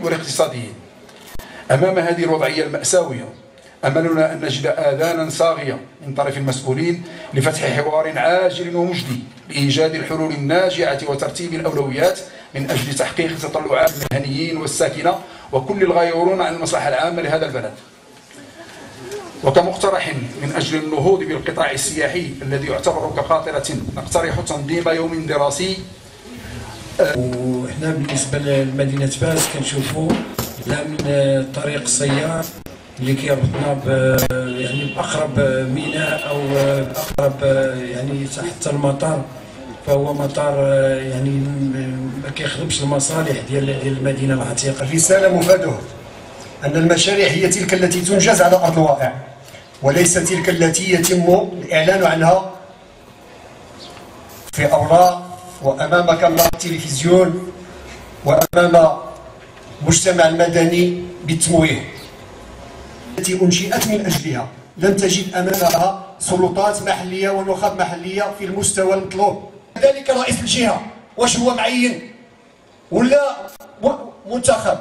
والاقتصاديين. أمام هذه الوضعية المأساوية أملنا أن نجد آذانا صاغية من طرف المسؤولين لفتح حوار عاجل ومجدي لإيجاد الحلول الناجعة وترتيب الأولويات من أجل تحقيق تطلعات المهنيين والساكنة وكل الغيورون عن المصلحة العامة لهذا البلد. وكمقترح من أجل النهوض بالقطاع السياحي الذي يعتبر كقاطرة نقترح تنظيم يوم دراسي. وإحنا بالنسبة لمدينة فاس كنشوفوا لا من طريق السيار اللي كيربطنا يعني بأقرب ميناء أو بأقرب يعني حتى المطار، فهو مطار يعني ما كيخدمش المصالح ديال المدينة العتيقة. الرسالة مفاده أن المشاريع هي تلك التي تنجز على أرض الواقع، وليس تلك التي يتم الإعلان عنها في أوراق وأمام كاميرا التلفزيون وأمام المجتمع المدني بالتمويه. التي أنشئت من أجلها لم تجد أمامها سلطات محلية ونخب محلية في المستوى المطلوب. ذلك رئيس الجهة واش هو معين ولا منتخب؟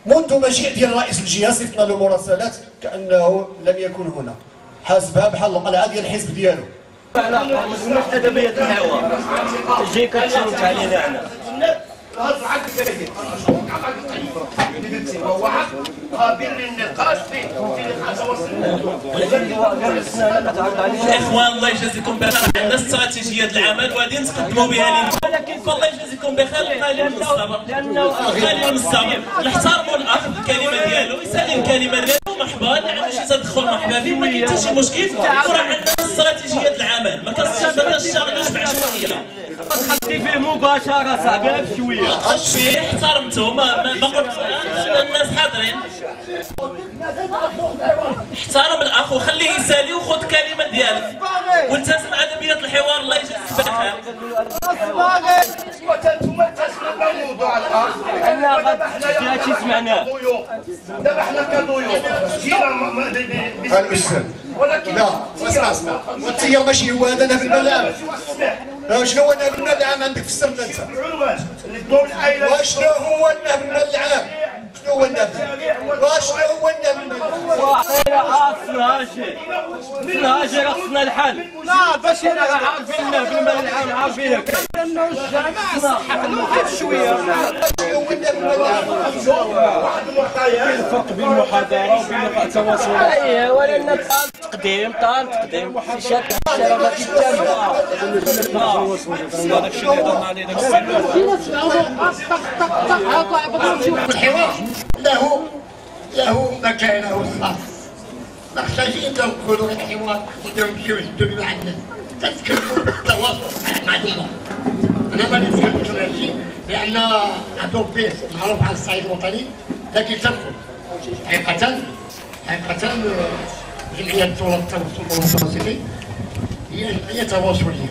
منذ مجيء ديال رئيس الجهة صيفطنا له مراسلات كأنه لم يكن هنا، حاسبها بحال القلعة ديال الحزب ديالو. لا ما كناش أدبية الحوار جاي كتشوت علينا أنا. واحد قابل للنقاش في الاخوان الله يجازيكم بخير، عندنا استراتيجيه العمل وغادي نتقدموا بها للناس. فالله يجازيكم بخير. الخالي من الصبر نحترموا الاخ الكلمه ديالو يسالي الكلمه ديالو مرحبا، عندنا شي تدخل مرحبا به، ما كاين حتى شي مشكل. وراه عندنا استراتيجيه العمل ما كنشتغلوش بعشوائيه، تحطي فيه مباشره صاحبي بشويه فيه احترمته ما قلت الناس حاضرين. احترم الاخ وخليه يسالي وخذ كلمه ديالك والتزم ادبيات الحوار. الله يجزيك بخير. وانتم تسمعوا الموضوع الان احنا غادي سمعناه دابا حنا كضيوف جينا الاستاذ لا اسمع والتيار ماشي هو هذا نهب الملعب. شنو هو نهب الملعب عندك في السرنا انت؟ وشنو هو النهب الملعب؟ شنو هو النهب؟ وشنو هو النهب الملعب؟ الهاجر خصنا الحل. لا باش انا عارفين النهب الملعب عارفينه لانه الجامع صح نوقف شويه. الفرق بين المحاضره وبين لقاء التواصل. اييه ولكن تقديم شاد الشارع ما هذاك الشيء اللي هضرنا عليه داك الحوار له مكانه الخاص. محتاجين تنقلوا الحوار وتمشيوا تدلوا عنا تتكلموا التواصل مع الامه. انا ما نتكلمش على هادشي لان عندهم بيس معروف على الصعيد الوطني، لكن تنقل حقيقه جمعيه التواصل المتواصلين هي جمعيه تواصليه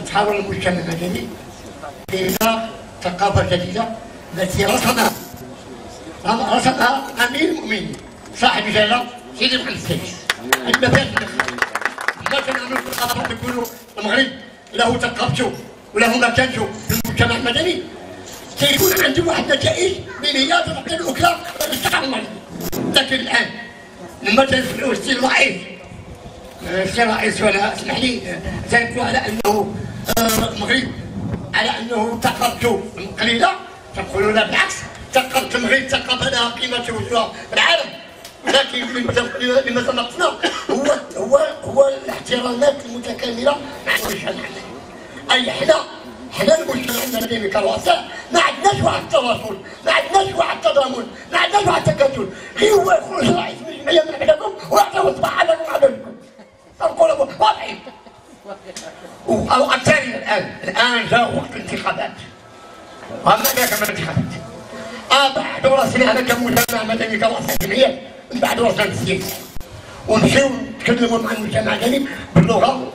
تحاول المجتمع المدني بإنشاء ثقافة جديدة التي رسمها أمير المؤمنين صاحب جلالة سيدي محمد السادس. عندنا فيها ما كنعملوا في الثقافة نقولوا المغرب له ثقافته وله مكانته في المجتمع المدني، سيكون عنده واحد النتائج اللي هي تعطي الأكلة للثقافة المغربية. لكن الآن لما تنفعوا السي الرئيس السي الرئيس ولا اسمح لي تنقول على أنه المغرب على انه ثقافته قليله، تقولون لا بالعكس ثقافه المغرب ثقافه لها قيمه وجودها في العالم، لكن لما سبقنا هو الاحترامات المتكامله مع المجتمع المدني. اي حنا المجتمع المدني كواسع ما عندناش واحد التواصل، ما عندناش واحد التضامن، ما عندناش واحد التكاتل، غير هو يخرج رئيس الجمعيه من عندكم ويعطيو صباح عليكم وعليكم. نقولوا واضحين. والثاني الان جاء وقت الانتخابات. ما ذاك من الانتخابات. بعد راسنا انا كمجتمع مدني كرئيس جمعيه من بعد راسنا السياسي. ونمشيو نتكلموا مع المجتمع المدني باللغه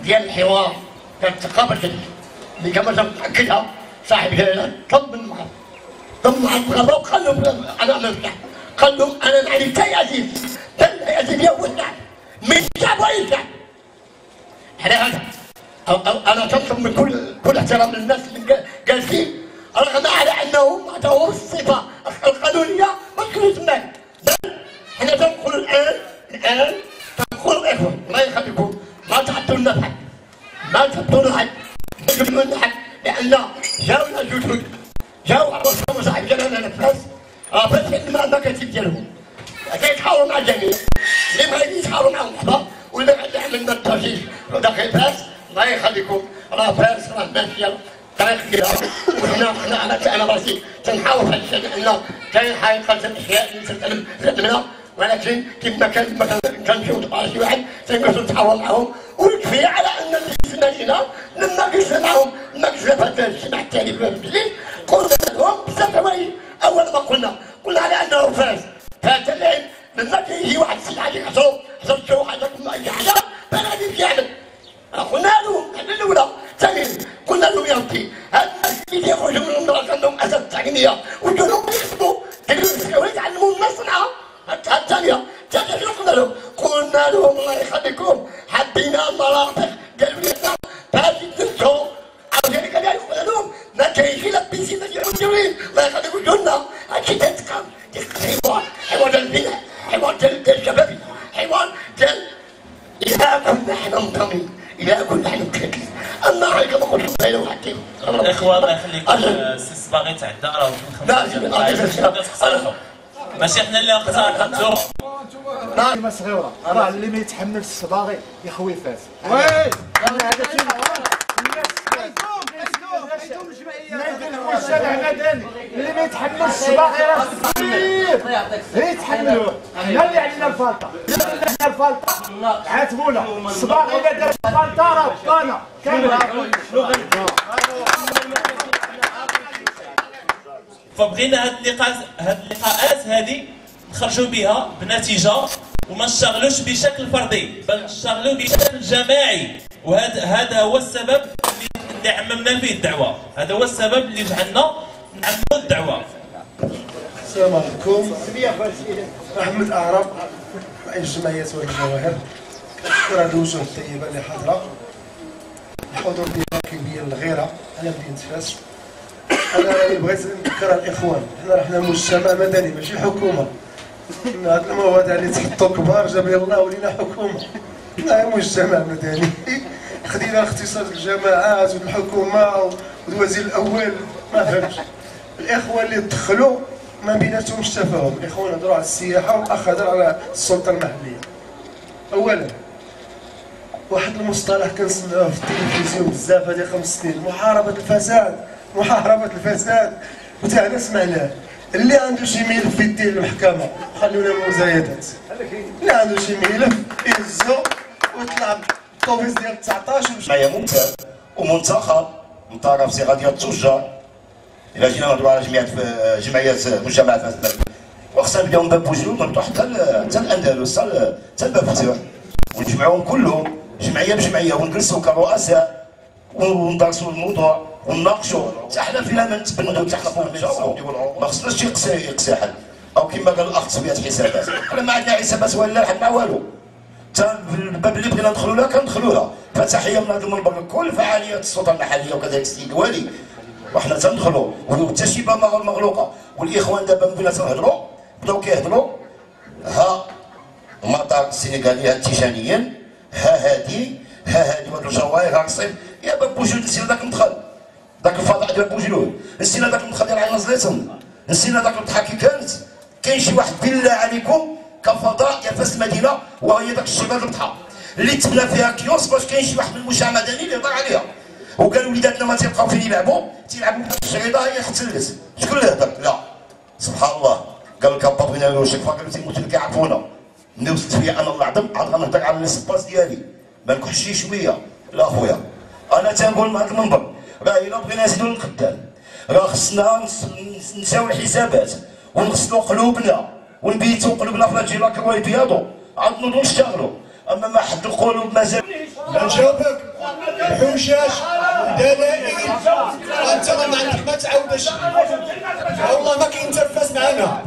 ديال الحوار ديال الثقافه الجديده اللي كما تاكدها صاحب جلاله طب مع الغرباء وخلوا انا مرتاح. قال لهم انا نعني حتى يزيد يا ولد من شعب واي شعب. على هذا انا تطلب من كل احترام للناس اللي جالسين رغم على انه ما عطاوهمش الصفه القانونيه ما تكونش معك. حنا تنقولوا الان تنقولوا الاخوان الله يخليكم ما تعطوا لنا الحق، ما تعطوا لنا الحق، تجيبوا لنا الحق، لان جاونا جدد جاو عرفوا صاحب جلاله نفاس فتح المكاتب ديالهم كيتحاوروا مع الجميع اللي ما يجيش يتحاوروا معهم وحده واللي غادي يعمل لنا الترجيح داخل فاس الله يخليكم راه فاس راه ماشيه طريق كبيره وحنا انا راسي تنحاول في هذا الشيء لان كاين حقيقه الاشياء اللي تتعلم ولكن كما كان مثلا كنمشيو مع شي واحد تنجلسوا نتحاور معهم ويكفي على ان المدينه لما جلسنا معهم لما جلسنا في هذا الاجتماع التالي بالليل قلنا لهم بزاف حوايج. اول ما قلنا على انه فاز فات الليل لما كيجي واحد السيد عليك حصلت شو حاجه كنا اي حاجه فغادي يمشي يعمل. قلنا لهم الحاجه الاولى ثانيا قلنا لهم يا ودي هاد الناس اللي يخرجوا من المدرسه عندهم اسد التقنيه ويجوا يكتبوا يتعلموا من الصنعه. الثانيه شنو قلنا لهم الله يخليكم حبينا المرافق قالوا لنا باش نمشوا عاوتاني قال لهم ما كاينش لا بيسين لا مديرين الله يخليكم جونا هادشي تنتقم حوار ديال البناء حوار ديال الشباب حوار ديال إذا كنا حنا منظمين إذا كنا حنا مكتلين أما عليك ما قلت له واحد الإخوة الله يخليكم السي الصباغي تعدى راه ماشي حنا اللي اختارنا كلمة صغيرة راه اللي ما يتحملش الصباغي يخوي فاس. وي المجتمع المدني اللي ما يتحملش الصباغي راه كبير غير يتحملوه. حنا اللي علينا الفلطة، حنا الفلطة عاتبونا الصباغي إلا دار الفلطة راه بطانة كاملة. فبغينا هاد اللقاءات هذه نخرجوا بها بنتيجه وما نشتغلوش بشكل فردي بل نشتغلوا بشكل جماعي. وهذا هو السبب اللي عممنا فيه الدعوه، هذا هو السبب اللي جعلنا نعمموا الدعوه. السلام عليكم. احمد اعرب رئيس الجمعيات والجواهر. كنشكر هذه الوجوه الطيبه اللي حاضره. الحضور ديالها كيبين الغيره على مدينه فاس. انا بغيت نذكر الاخوان حنا مجتمع مدني ماشي حكومه. هاد المواضيع اللي تحطوا كبار جاب الله ولينا حكومه. حنا مجتمع مدني خدينا اختصاص الجماعات والحكومه والوزير الاول ما فهمتش. الاخوان اللي دخلوا ما بيناتهمش تفاهم. الاخوان هضروا على السياحه والاخ هضر على السلطه المحليه. اولا واحد المصطلح كنسمعوه في التلفزيون بزاف هذه 5 سنين، محاربه الفساد وتاعنا سمعناه. اللي عنده شي ملف في يديه للمحكمه خلونا المزايدات، اللي عنده شي ملف يهزو ويطلع الطوفيس ديال 19 جمعيه ممتاز ومنتخب من طرف صيغه ديال التجار. الا جينا نهضروا على جمعيات مجتمع فاس وخصنا نبداو من باب بوجلود ونروحوا حتى الاندلس حتى الباب فتوح ونجمعوهم كلهم جمعيه بجمعيه ونجلسوا كرؤساء وندرسوا الموضوع ونناقشوا. حتى حنا فينا ما نتبنوا حتى حنا فوق نجاوبوا، ما خصناش يقسي حل او كما قال الاخ تسويه حسابات. حنا ما عندنا حسابات ولا حنا والو. حتى الباب اللي بغينا ندخلوا لها كندخلوا لها. فتحيه من هذا المنبر لكل فعاليات السلطه المحليه وكذلك السيد الوالي وحنا تندخلوا وحتى شي باب مغلوقه. والاخوان دابا بدنا تنهضروا بداو كيهضروا ها مطار السنغالي تيجانيا ها هادي هاد الجواهر ها الصيف يا باب بوجلود نسينا داك المدخل داك الفضاء ديال بوجلود نسينا داك المدخل ديال عين زليتن نسينا داك الضحى كي كانت. كاين شي واحد بالله عليكم كفضاء ديال فاس المدينه وهي داك الشباب الضحى اللي تبنى فيها كيوس باش كاين شي واحد من المجتمع المدني اللي يهضر عليها وقال وليداتنا ما تيبقاو فين يلعبوا تيلعبوا في الشريطه هي تتلس. شكون اللي هضر؟ لا سبحان الله قال لك با بغينا له شي قالوا تيموتوا اللي كيعرفونا نوصلت فيا انا العظم عاد غنهضر على السباس ديالي ما نكحش شويه. لا خويا انا تنقول من هذا المنبر راه الا بغينا نزيدوا لقدام راه خصنا نساو الحسابات ونغسلوا قلوبنا ونبيتوا قلوبنا في لاجيلاك ويبيضوا عاد نوضوا نشتغلوا. اما ما حد القلوب مازال نجاوبك الحوشاش دلائل انت ما عندك ما تعاودش والله ما كاين تنفس معنا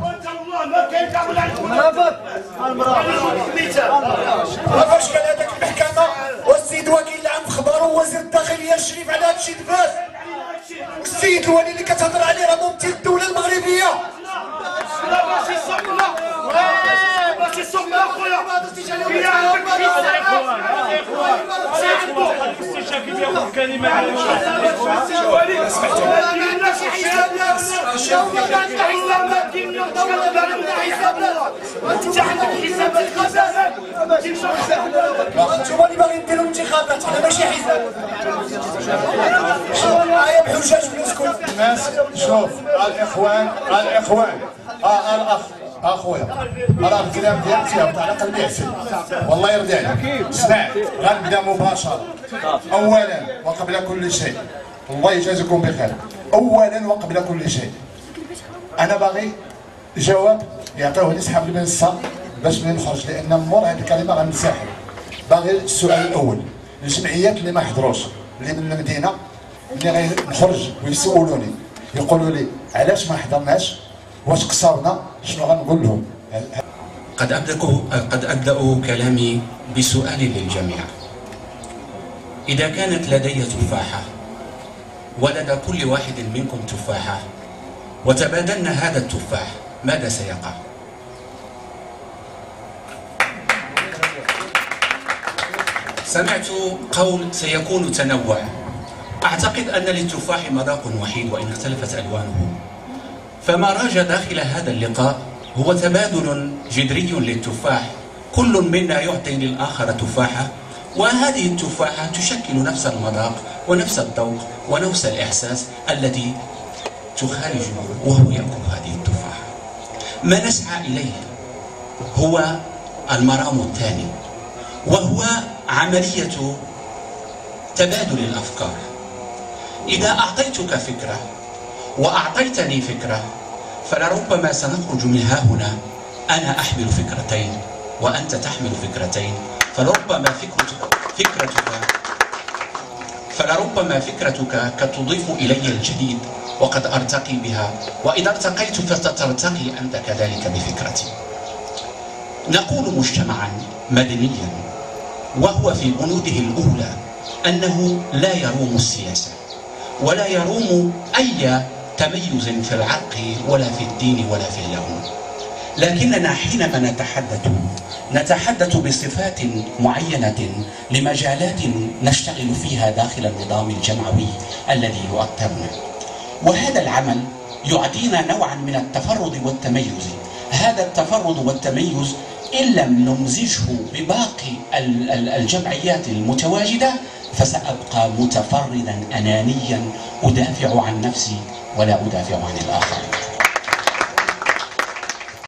فاش قال هذاك المحكمه والسيد وكيل العام خبروا وزير الداخليه الشريف على هذا الشيء الفاس والسيد الولي اللي كتهضر ماشي صبنا اخويا انتوما اللي باغيين ديروا انتخابات حنا ماشي حزب معايا بحجاج بلوسكم الناس شوف الاخوان الاخ اخويا راه الكلام ديالك تيهبط على قلبي عسل والله يرضي عليك. اسمع غنبدا مباشره. اولا وقبل كل شيء الله يجازيكم بخير. اولا وقبل كل شيء انا باغي جواب يعطيوه لي صحاب المنصه باش ملي نخرج، لان مور هذه الكلمه غنساحب. باغي السؤال الاول الجمعيات اللي ما حضروش اللي من المدينه ملي غنخرج ويسولوني يقولوا لي علاش ما حضرناش، واش قصرنا، شنو غنقول لهم؟ قد أبدأ كلامي بسؤال للجميع. إذا كانت لدي تفاحة ولدى كل واحد منكم تفاحة وتبادلنا هذا التفاح، ماذا سيقع؟ سمعت قول سيكون تنوع. أعتقد أن للتفاح مذاق وحيد وإن اختلفت ألوانه، فما راج داخل هذا اللقاء هو تبادل جذري للتفاح، كل منا يعطي للآخر تفاحة، وهذه التفاحة تشكل نفس المذاق ونفس الذوق ونفس الإحساس الذي تخالجه وهو يأكل هذه التفاحة. ما نسعى إليه هو المرام الثاني، وهو عملية تبادل الأفكار. إذا أعطيتك فكرة وأعطيتني فكرة فلربما سنخرج من ها هنا أنا أحمل فكرتين وأنت تحمل فكرتين، فلربما فكرتك كتضيف إلي الجديد وقد أرتقي بها، وإذا ارتقيت فسترتقي أنت كذلك بفكرتي. نقول مجتمعا مدنيا وهو في بنوده الأولى أنه لا يروم السياسة ولا يروم أي تميز في العرق ولا في الدين ولا في اللون، لكننا حينما نتحدث بصفات معينة لمجالات نشتغل فيها داخل النظام الجمعوي الذي يؤطرنا، وهذا العمل يعطينا نوعا من التفرد والتميز. هذا التفرد والتميز إن لم نمزجه بباقي الجمعيات المتواجدة فسأبقى متفردا أنانيا أدافع عن نفسي ولا أدافع عن الآخرين.